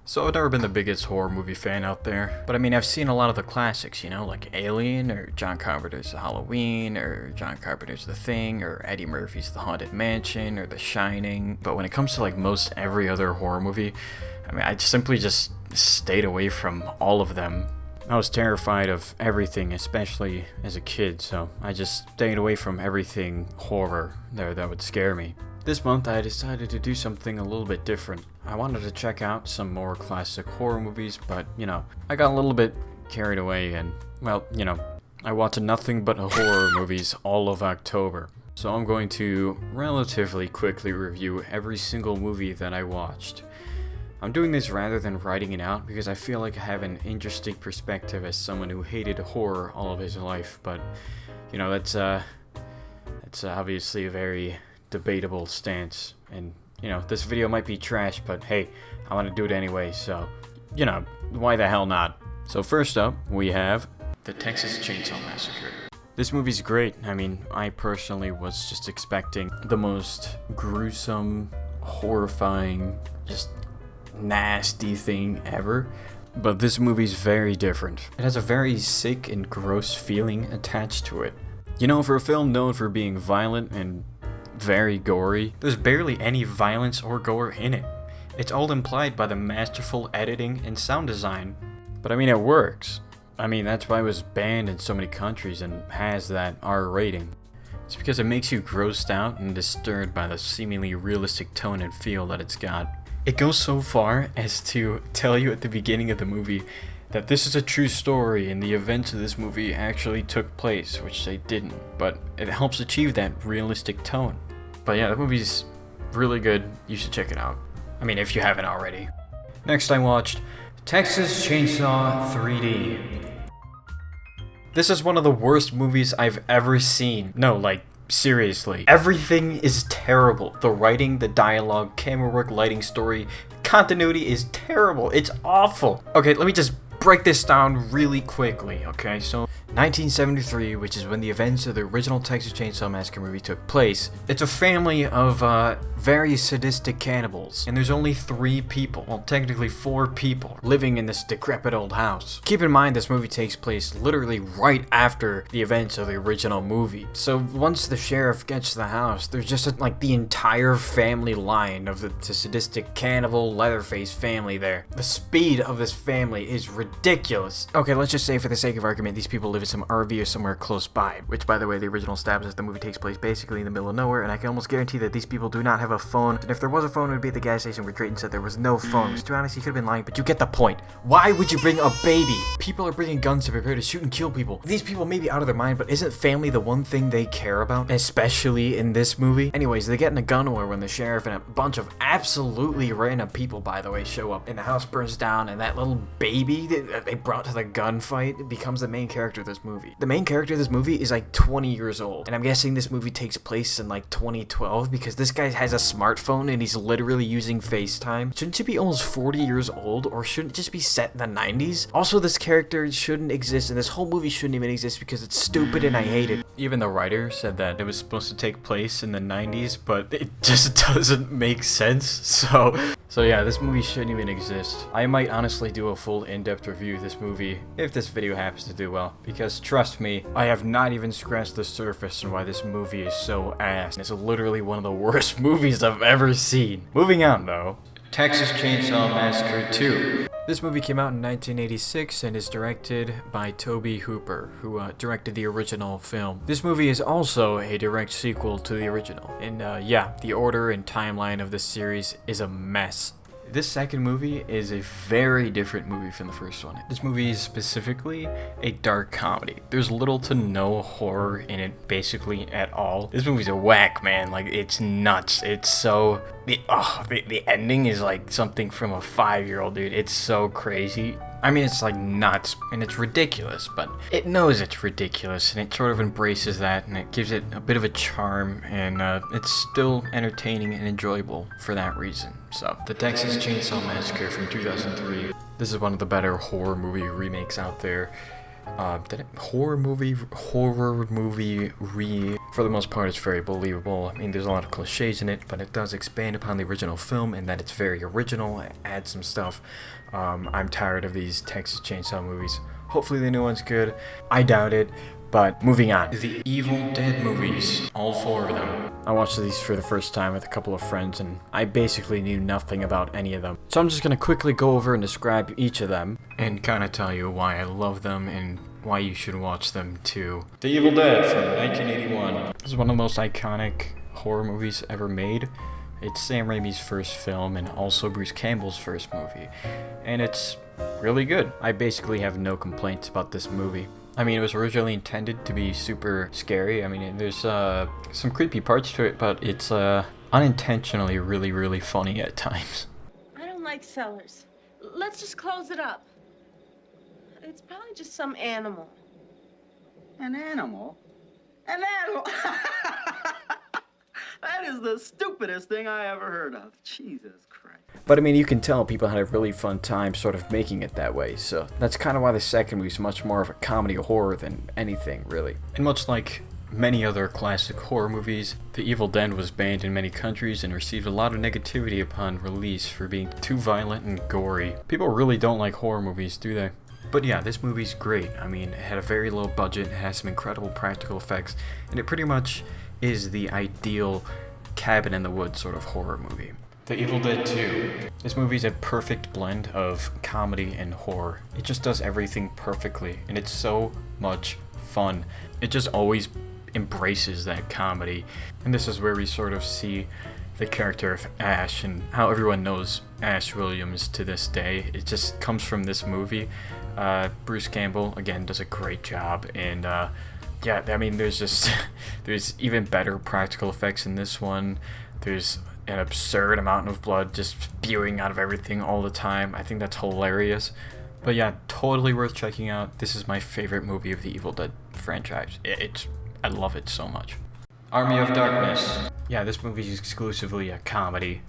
So I've never been the biggest horror movie fan out there, but I mean I've seen a lot of the classics, like Alien, or John Carpenter's The Halloween, or John Carpenter's The Thing, or Eddie Murphy's The Haunted Mansion, or The Shining. But when it comes to like most every other horror movie, I mean I simply just stayed away from all of them. I was terrified of everything, especially as a kid, so I just stayed away from everything horror that would scare me. This month I decided to do something a little bit different. I wanted to check out some more classic horror movies, but, I got a little bit carried away and, I watched nothing but horror movies all of October. So I'm going to relatively quickly review every single movie that I watched. I'm doing this rather than writing it out because I feel like I have an interesting perspective as someone who hated horror all of his life, but, that's obviously a very debatable stance, and this video might be trash, but hey, I want to do it anyway, so why the hell not? So first up we have the Texas Chainsaw Massacre. This movie's great. I mean, I personally was just expecting the most gruesome, horrifying, just nasty thing ever, but this movie's very different. It has a very sick and gross feeling attached to it. For a film known for being violent and very gory, there's barely any violence or gore in it. It's all implied by the masterful editing and sound design. But I mean, it works. I mean, that's why it was banned in so many countries and has that R rating. It's because it makes you grossed out and disturbed by the seemingly realistic tone and feel that it's got. It goes so far as to tell you at the beginning of the movie that this is a true story and the events of this movie actually took place, which they didn't, but it helps achieve that realistic tone. But yeah, the movie's really good. You should check it out. I mean, if you haven't already. Next, I watched Texas Chainsaw 3D. This is one of the worst movies I've ever seen. No, seriously. Everything is terrible. The writing, the dialogue, camera work, lighting, story, continuity is terrible. It's awful. Okay, let me just break this down really quickly, okay? So 1973, which is when the events of the original Texas Chainsaw Massacre movie took place. It's a family of very sadistic cannibals, and there's only 3 people, well technically 4 people, living in this decrepit old house. Keep in mind this movie takes place literally right after the events of the original movie. So once the sheriff gets to the house, there's just the entire family line of the sadistic cannibal Leatherface family there. The speed of this family is ridiculous. Okay, let's just say for the sake of argument, these people live in some RV or somewhere close by, which by the way, the original establishes the movie takes place basically in the middle of nowhere, and I can almost guarantee that these people do not have a phone, and if there was a phone, it would be at the gas station where Drayton said there was no phone, which to be honest, he could have been lying, but you get the point. Why would you bring a baby? People are bringing guns to prepare to shoot and kill people. These people may be out of their mind, but isn't family the one thing they care about? Especially in this movie? Anyways, they get in a gun war when the sheriff and a bunch of absolutely random people, by the way, show up, and the house burns down, and that little baby that they brought to the gunfight becomes the main character of this movie. The main character of this movie is 20 years old, and I'm guessing this movie takes place in 2012 because this guy has a smartphone and he's literally using FaceTime. Shouldn't you be almost 40 years old, or shouldn't it just be set in the 90s? Also, this character shouldn't exist, and this whole movie shouldn't even exist because it's stupid and I hate it. Even the writer said that it was supposed to take place in the 90s, but it just doesn't make sense, so yeah, this movie shouldn't even exist. I might honestly do a full in-depth review of this movie if this video happens to do well, because trust me, I have not even scratched the surface on why this movie is so ass. It's literally one of the worst movies I've ever seen. Moving on though, Texas Chainsaw Massacre 2. This movie came out in 1986 and is directed by Tobe Hooper, who directed the original film. This movie is also a direct sequel to the original, and yeah, the order and timeline of this series is a mess. This second movie is a very different movie from the first one. This movie is specifically a dark comedy. There's little to no horror in it basically at all. This movie's a whack, man. It's nuts. It's so... The ending is something from a 5-year-old, dude. It's so crazy. I mean, it's nuts, and it's ridiculous, but it knows it's ridiculous, and it sort of embraces that, and it gives it a bit of a charm, and it's still entertaining and enjoyable for that reason. So, the Texas Chainsaw Massacre from 2003. This is one of the better horror movie remakes out there. Horror movie, for the most part, it's very believable. I mean, there's a lot of cliches in it, but it does expand upon the original film in that it's very original, it adds some stuff. I'm tired of these Texas Chainsaw movies. Hopefully the new one's good. I doubt it. But moving on. The Evil Dead movies, all 4 of them. I watched these for the first time with a couple of friends, and I basically knew nothing about any of them. So I'm just gonna quickly go over and describe each of them, and kind of tell you why I love them and why you should watch them too. The Evil Dead from 1981. This is one of the most iconic horror movies ever made. It's Sam Raimi's first film and also Bruce Campbell's first movie. And it's really good. I basically have no complaints about this movie. I mean, it was originally intended to be super scary. I mean, there's some creepy parts to it, but it's unintentionally really, really funny at times. I don't like cellars. Let's just close it up. It's probably just some animal. An animal? An animal? That is the stupidest thing I ever heard of. Jesus Christ. But I mean, you can tell people had a really fun time sort of making it that way, so that's kind of why the second movie is much more of a comedy horror than anything, really. And much like many other classic horror movies, The Evil Dead was banned in many countries and received a lot of negativity upon release for being too violent and gory. People really don't like horror movies, do they? But yeah, this movie's great. I mean, it had a very low budget, it has some incredible practical effects, and it pretty much is the ideal cabin in the woods sort of horror movie. The Evil Dead 2. This movie's a perfect blend of comedy and horror. It just does everything perfectly, and it's so much fun. It just always embraces that comedy, and this is where we sort of see the character of Ash and how everyone knows Ash Williams to this day. It just comes from this movie. Bruce Campbell, again, does a great job, and yeah, I mean, there's even better practical effects in this one. There's an absurd amount of blood just spewing out of everything all the time. I think that's hilarious. But yeah, totally worth checking out. This is my favorite movie of the Evil Dead franchise. I love it so much. Army of Darkness. Yeah, this movie is exclusively a comedy.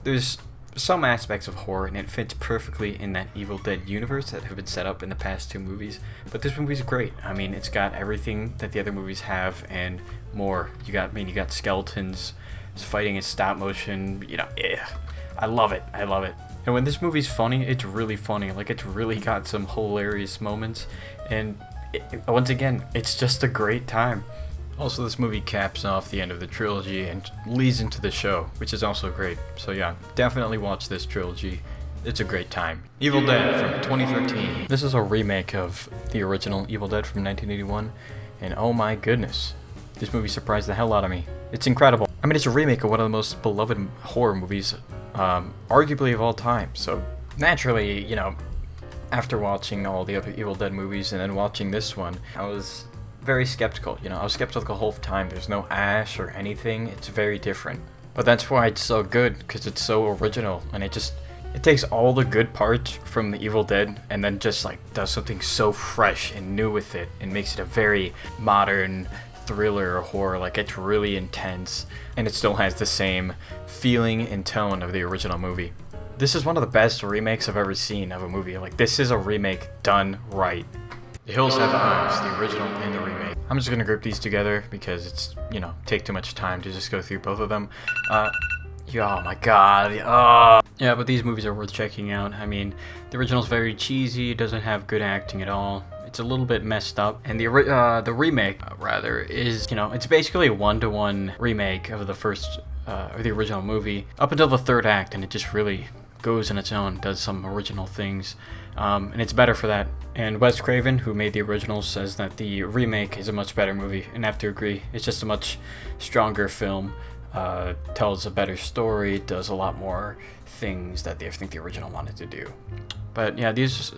There's some aspects of horror, and it fits perfectly in that Evil Dead universe that have been set up in the past 2 movies. But this movie's great. I mean, it's got everything that the other movies have and more. You got skeletons, it's fighting in stop motion. I love it. And when this movie's funny, it's really funny. Like, it's really got some hilarious moments, and once again, it's just a great time. Also, this movie caps off the end of the trilogy and leads into the show, which is also great. So yeah, definitely watch this trilogy. It's a great time. Evil Dead from 2013. This is a remake of the original Evil Dead from 1981, and oh my goodness, this movie surprised the hell out of me. It's incredible. I mean, it's a remake of one of the most beloved horror movies, arguably of all time. So naturally, after watching all the other Evil Dead movies and then watching this one, I was very skeptical. I was skeptical the whole time. There's no Ash or anything. It's very different. But that's why it's so good, because it's so original, and it takes all the good parts from the Evil Dead and then just does something so fresh and new with it and makes it a very modern thriller or horror. It's really intense, and it still has the same feeling and tone of the original movie. This is one of the best remakes I've ever seen of a movie. This is a remake done right. The Hills Have Eyes, the original and the remake. I'm just gonna group these together because it's, take too much time to just go through both of them. Oh my god. Yeah, but these movies are worth checking out. I mean, the original's very cheesy, it doesn't have good acting at all. It's a little bit messed up, and the remake, is, it's basically a 1-to-1 remake of the first, or the original movie, up until the 3rd act, and it just really goes on its own, does some original things, and it's better for that. And Wes Craven, who made the original, says that the remake is a much better movie, and I have to agree. It's just a much stronger film, tells a better story, does a lot more things that I think the original wanted to do. But yeah, these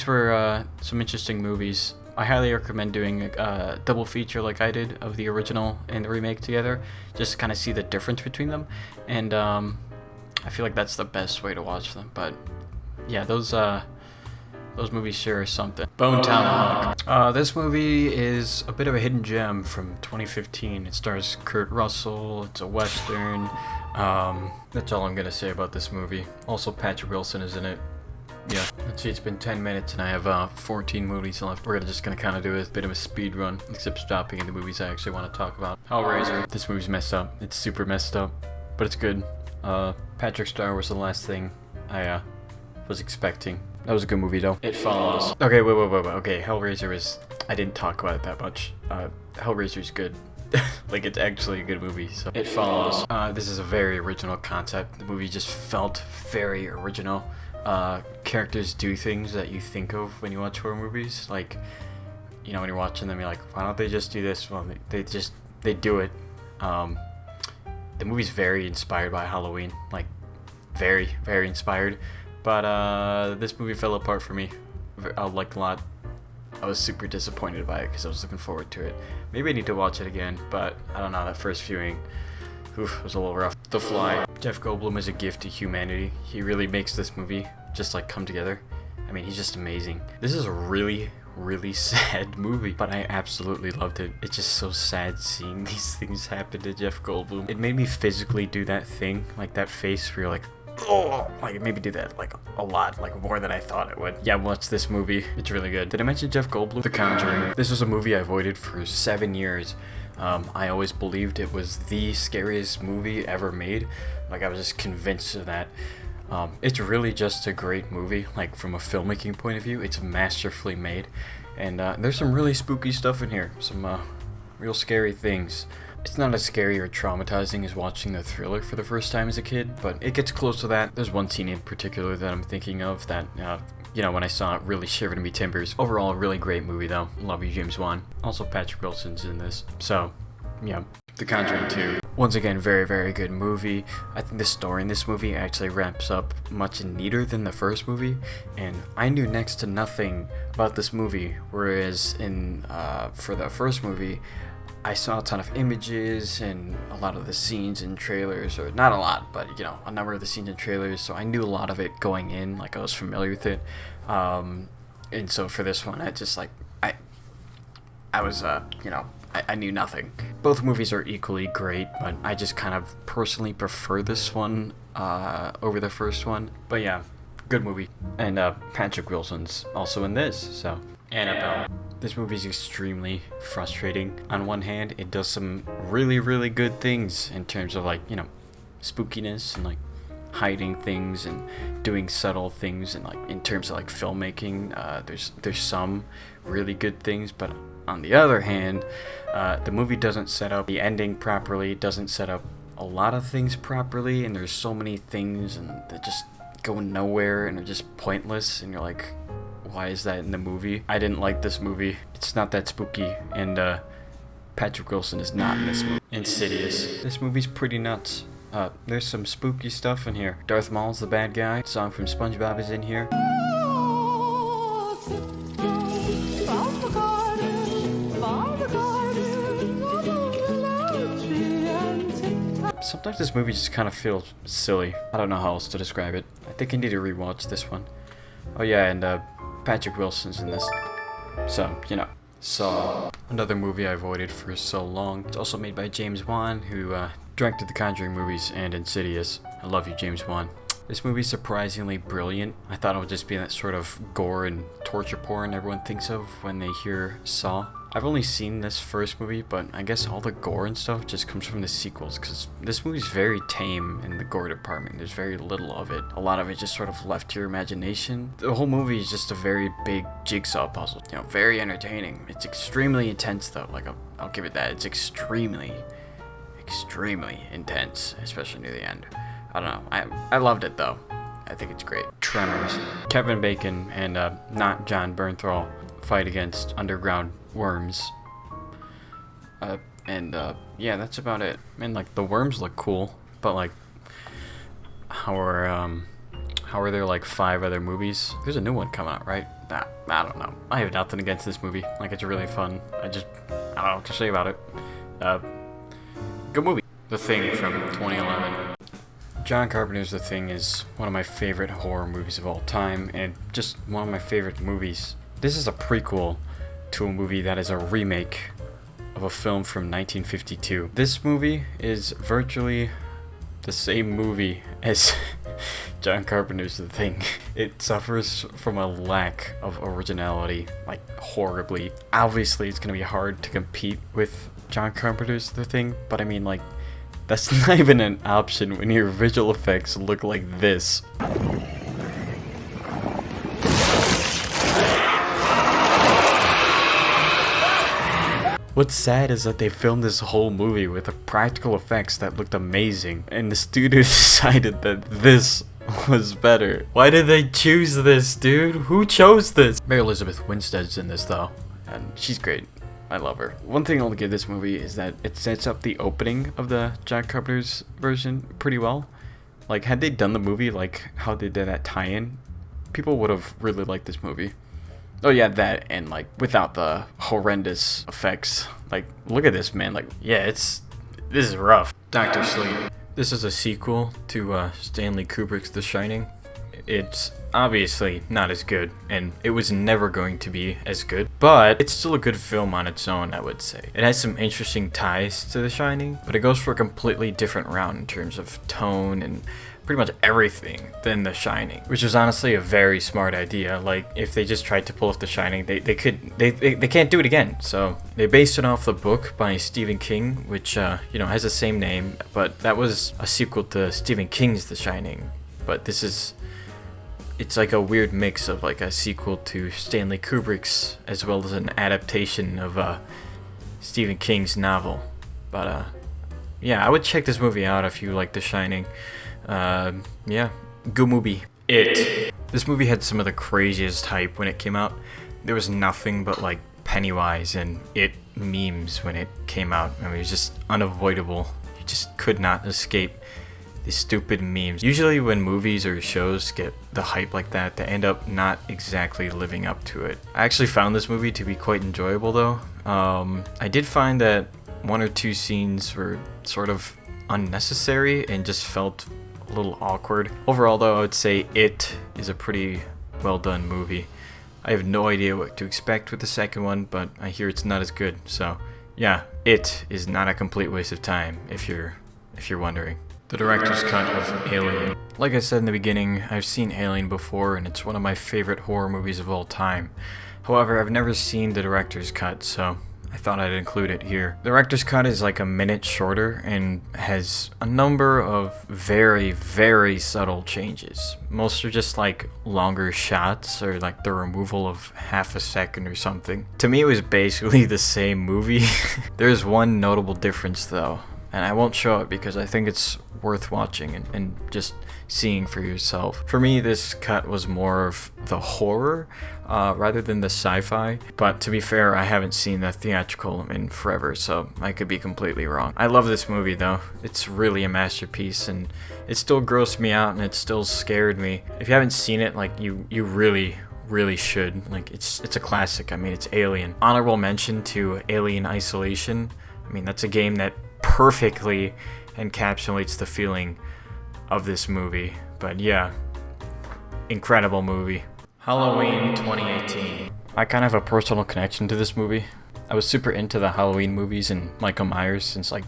were some interesting movies. I highly recommend doing a double feature like I did of the original and the remake together, just to kind of see the difference between them, and I feel like that's the best way to watch them. But yeah, those movies sure are something. Bone Tomahawk. This movie is a bit of a hidden gem from 2015. It stars Kurt Russell. It's a Western. That's all I'm gonna say about this movie. Also, Patrick Wilson is in it. yeah. Let's see, it's been 10 minutes and I have 14 movies left. We're just gonna kind of do a bit of a speed run, except stopping in the movies I actually want to talk about. Hellraiser. This movie's messed up. It's super messed up, but it's good. Patrick Star was the last thing I was expecting. That was a good movie though. It Follows. Okay, wait. Okay, Hellraiser is... I didn't talk about it that much. Hellraiser's good. Like, it's actually a good movie, so... It Follows. This is a very original concept. The movie just felt very original. Characters do things that you think of when you watch horror movies. Like, you know, when you're watching them, you're like, why don't they just do this? Well, they do it. The movie's very inspired by Halloween. Like, very, very inspired. But, this movie fell apart for me. Like, a lot. I was super disappointed by it because I was looking forward to it. Maybe I need to watch it again, but I don't know, that first viewing, was a little rough. The Fly. Jeff Goldblum is a gift to humanity. He really makes this movie just like come together. I mean, he's just amazing. This is a really, really sad movie, but I absolutely loved it. It's just so sad seeing these things happen to Jeff Goldblum. It made me physically do that thing, like that face where you're like, oh, like it made me do that like a lot, like more than I thought it would. Yeah, watch this movie. It's really good. Did I mention Jeff Goldblum? The Conjuring. This was a movie I avoided for 7 years. I always believed it was the scariest movie ever made. Like, I was just convinced of that. It's really just a great movie. Like, from a filmmaking point of view, it's masterfully made. And there's some really spooky stuff in here. Some real scary things. It's not as scary or traumatizing as watching The Thriller for the first time as a kid, but it gets close to that. There's one scene in particular that I'm thinking of that, you know, when I saw it, really shivered in me timbers. Overall, a really great movie, though. Love you, James Wan. Also, Patrick Wilson's in this. So, yeah. The Conjuring 2. Once again, very, very good movie. I think the story in this movie actually wraps up much neater than the first movie, and I knew next to nothing about this movie, whereas in, for the first movie, I saw a ton of images and a lot of the scenes and trailers, or not a lot, but you know, a number of the scenes and trailers, so I knew a lot of it going in, like I was familiar with it. And so for this one, I just like, I was, you know, I knew nothing. Both movies are equally great, but I just kind of personally prefer this one over the first one. But yeah, good movie. And Patrick Wilson's also in this, so. Annabelle. This movie is extremely frustrating. On one hand, it does some really, really good things in terms of, like, you know, spookiness and like hiding things and doing subtle things, and like in terms of like filmmaking, there's some really good things. But on the other hand, the movie doesn't set up the ending properly. It doesn't set up a lot of things properly, and there's so many things and that just go nowhere and are just pointless, and you're like, why is that in the movie? I didn't like this movie. It's not that spooky, and Patrick Wilson is not in this movie. Insidious. This movie's pretty nuts. There's some spooky stuff in here. Darth Maul's the bad guy. The song from SpongeBob is in here. Sometimes this movie just kind of feels silly. I don't know how else to describe it. I think I need to rewatch this one. Oh yeah, and Patrick Wilson's in this. So, you know. Saw. Another movie I avoided for so long. It's also made by James Wan, who directed the Conjuring movies and Insidious. I love you, James Wan. This movie's surprisingly brilliant. I thought it would just be that sort of gore and torture porn everyone thinks of when they hear Saw. I've only seen this first movie, but I guess all the gore and stuff just comes from the sequels, because this movie's very tame in the gore department. There's very little of it. A lot of it just sort of left to your imagination. The whole movie is just a very big jigsaw puzzle. You know, very entertaining. It's extremely intense, though. Like, I'll give it that. It's extremely intense, especially near the end. I don't know. I loved it, though. I think it's great. Tremors. Kevin Bacon and not John Bernthal fight against underground worms. Yeah, that's about it. I mean, like, the worms look cool, but like, how are there like 5 other movies? There's a new one coming out, right? Nah, I don't know. I have nothing against this movie. Like, it's really fun. I don't know what to say about it. Good movie. The Thing from 2011. John Carpenter's The Thing is one of my favorite horror movies of all time, and just one of my favorite movies. This is a prequel to a movie that is a remake of a film from 1952. This movie is virtually the same movie as John Carpenter's The Thing. It suffers from a lack of originality, like horribly. Obviously, it's gonna be hard to compete with John Carpenter's The Thing, but I mean, like, that's not even an option when your visual effects look like this. What's sad is that they filmed this whole movie with the practical effects that looked amazing, and the studio decided that this was better. Why did they choose this, dude? Who chose this? Mary Elizabeth Winstead's in this though, and she's great. I love her. One thing I'll give this movie is that it sets up the opening of the John Carpenter's version pretty well. Like, had they done the movie like how they did that tie-in, people would have really liked this movie. Oh yeah, that, and like without the horrendous effects. Like, look at this, man. Like, yeah, this is rough. Dr. Sleep. This is a sequel to Stanley Kubrick's The Shining. It's obviously not as good, and it was never going to be as good, but it's still a good film on its own, I would say. It has some interesting ties to The Shining, but it goes for a completely different route in terms of tone and pretty much everything than The Shining, which is honestly a very smart idea. Like, if they just tried to pull off The Shining, they can't do it again. So they based it off the book by Stephen King, which has the same name, but that was a sequel to Stephen King's The Shining. But it's like a weird mix of like a sequel to Stanley Kubrick's as well as an adaptation of Stephen King's novel. But yeah, I would check this movie out if you like The Shining. Yeah, good movie. It. This movie had some of the craziest hype when it came out. There was nothing but like Pennywise and It memes when it came out. I mean, it was just unavoidable. You just could not escape these stupid memes. Usually when movies or shows get the hype like that, they end up not exactly living up to it. I actually found this movie to be quite enjoyable though. I did find that one or two scenes were sort of unnecessary and just felt a little awkward. Overall though, I would say It is a pretty well done movie. I have no idea what to expect with the second one, but I hear it's not as good. So yeah, It is not a complete waste of time if you're wondering. The director's cut of Alien. Like I said in the beginning, I've seen Alien before and it's one of my favorite horror movies of all time. However, I've never seen the director's cut, so I thought I'd include it here. The director's cut is like a minute shorter and has a number of very, very subtle changes. Most are just like longer shots or like the removal of half a second or something. To me, it was basically the same movie. There's one notable difference though, and I won't show it because I think it's worth watching and just seeing for yourself. For me, this cut was more of the horror rather than the sci-fi, but to be fair, I haven't seen the theatrical in forever, so I could be completely wrong. I love this movie though. It's really a masterpiece and it still grossed me out and it still scared me. If you haven't seen it, like you really should. Like, it's a classic. I mean, it's Alien. Honorable mention to Alien Isolation. I mean, that's a game that perfectly encapsulates the feeling of this movie. But yeah, incredible movie. Halloween 2018. I kind of have a personal connection to this movie. I was super into the Halloween movies and Michael Myers since like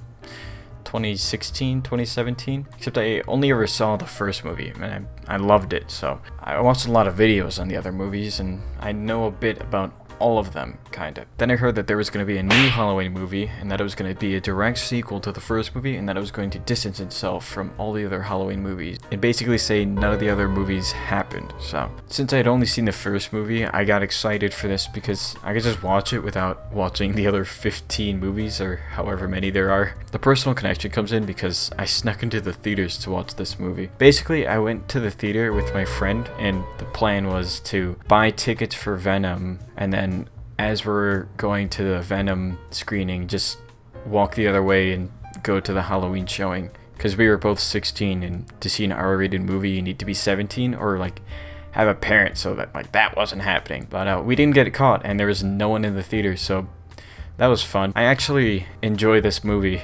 2016, 2017. Except I only ever saw the first movie and I loved it. So I watched a lot of videos on the other movies and I know a bit about all of them, kind of. Then I heard that there was going to be a new Halloween movie, and that it was going to be a direct sequel to the first movie, and that it was going to distance itself from all the other Halloween movies, and basically say none of the other movies happened. So, since I had only seen the first movie, I got excited for this because I could just watch it without watching the other 15 movies, or however many there are. The personal connection comes in because I snuck into the theaters to watch this movie. Basically, I went to the theater with my friend, and the plan was to buy tickets for Venom, and then as we're going to the Venom screening, just walk the other way and go to the Halloween showing. Because we were both 16, and to see an R-rated movie, you need to be 17 or like have a parent, so that wasn't happening. But we didn't get caught, and there was no one in the theater, so that was fun. I actually enjoy this movie.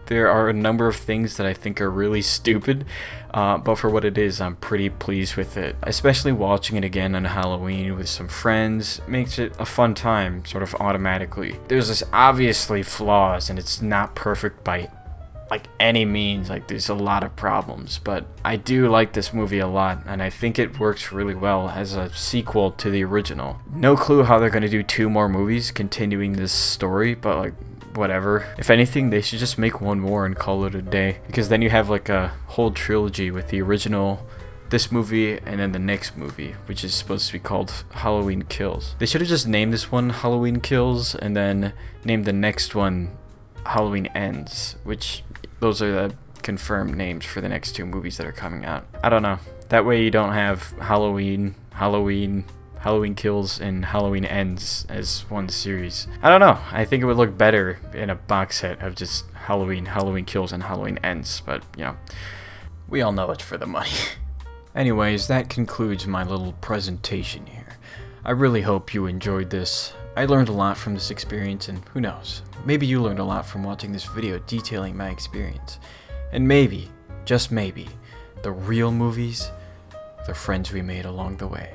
There are a number of things that I think are really stupid, but for what it is, I'm pretty pleased with it. Especially watching it again on Halloween with some friends makes it a fun time, sort of automatically. There's this obviously flaws, and it's not perfect by like any means. Like there's a lot of problems, but I do like this movie a lot, and I think it works really well as a sequel to the original. No clue how they're gonna do 2 more movies continuing this story, but like whatever. If anything, they should just make 1 more and call it a day, because then you have like a whole trilogy with the original, this movie, and then the next movie, which is supposed to be called Halloween Kills. They should have just named this one Halloween Kills and then named the next one Halloween Ends, which those are the confirmed names for the next 2 movies that are coming out. I don't know. That way you don't have Halloween Kills, and Halloween Ends as one series. I don't know. I think it would look better in a box set of just Halloween Kills, and Halloween Ends, but you know, we all know it's for the money. Anyways, that concludes my little presentation here. I really hope you enjoyed this. I learned a lot from this experience, and who knows, maybe you learned a lot from watching this video detailing my experience. And maybe, just maybe, the real movies, the friends we made along the way.